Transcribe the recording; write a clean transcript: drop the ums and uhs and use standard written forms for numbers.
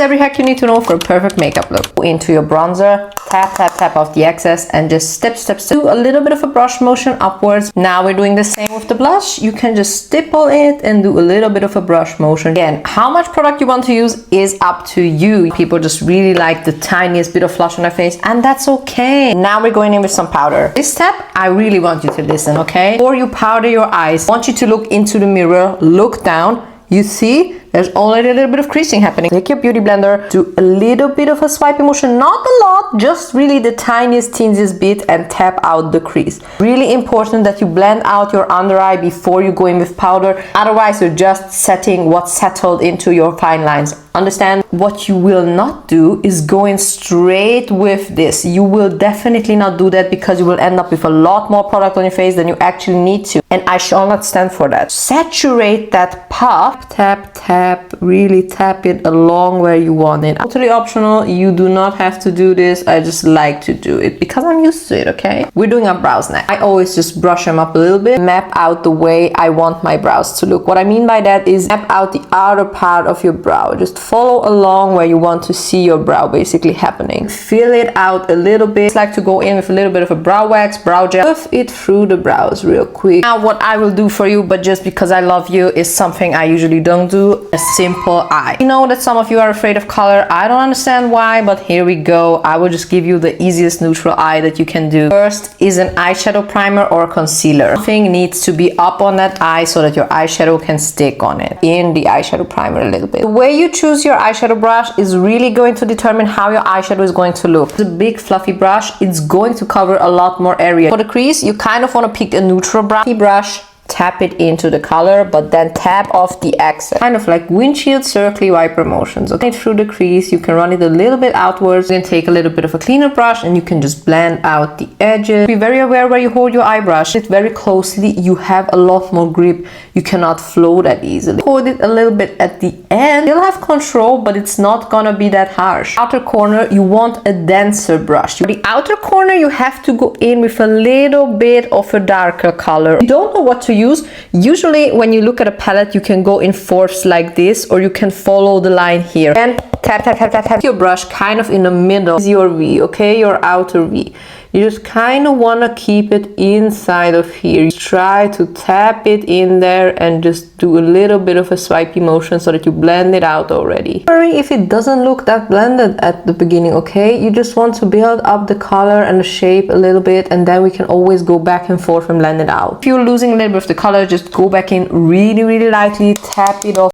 every hack you need to know for a perfect makeup look. Go into your bronzer, tap, tap, tap off the excess, and just step, do a little bit of a brush motion upwards. Now we're doing the same with the blush. You can just stipple it and do a little bit of a brush motion. Again, how much product you want to use is up to you. People just really like the tiniest bit of flush on their face, and that's okay. Now we're going in with some powder. This step, I really want you to listen, okay? Before you powder your eyes, I want you to look into the mirror, look down. You see, there's already a little bit of creasing happening. Take your beauty blender, do a little bit of a swiping motion, not a lot, just really the tiniest, teeniest bit, and tap out the crease. Really important that you blend out your under eye before you go in with powder. Otherwise, you're just setting what's settled into your fine lines. Understand? What you will not do is go in straight with this. You will definitely not do that because you will end up with a lot more product on your face than you actually need to. And I shall not stand for that. Saturate that puff. Tap, tap, really tap it along where you want it. Totally optional. You do not have to do this. I just like to do it because I'm used to it, okay? We're doing our brows next. I always just brush them up a little bit, map out the way I want my brows to look. What I mean by that is map out the outer part of your brow. Just follow along where you want to see your brow basically happening. Fill it out a little bit. I like to go in with a little bit of a brow wax, brow gel, buff it through the brows real quick. Now what I will do for you, but just because I love you, is something I usually don't do, a simple eye. I know that some of you are afraid of color. I don't understand why, but here we go. I will just give you the easiest neutral eye that you can do. First is an eyeshadow primer or concealer. Something needs to be up on that eye so that your eyeshadow can stick on it. In the eyeshadow primer a little bit. The way you choose your eyeshadow brush is really going to determine how your eyeshadow is going to look. It's a big fluffy brush. It's going to cover a lot more area. For the crease, you kind of want to pick a neutral brush. Tap it into the color, but then tap off the excess. Kind of like windshield circle wiper motions. Okay, through the crease, you can run it a little bit outwards. Then take a little bit of a cleaner brush and you can just blend out the edges. Be very aware where you hold your eye brush. It very closely. You have a lot more grip. You cannot flow that easily. Hold it a little bit at the end. You'll have control, but it's not gonna be that harsh. Outer corner, you want a denser brush. For the outer corner, you have to go in with a little bit of a darker color. You don't know what to use. Usually when you look at a palette, you can go in fourths like this, or you can follow the line here and tap, tap, tap, tap, tap your brush kind of in the middle. This is your V, okay, your outer V. You just kind of want to keep it inside of here. You try to tap it in there and just do a little bit of a swipey motion so that you blend it out already. Sorry if it doesn't look that blended at the beginning, okay? You just want to build up the color and the shape a little bit, and then we can always go back and forth and blend it out. If you're losing a little bit of the color, just go back in really, really lightly, tap it off.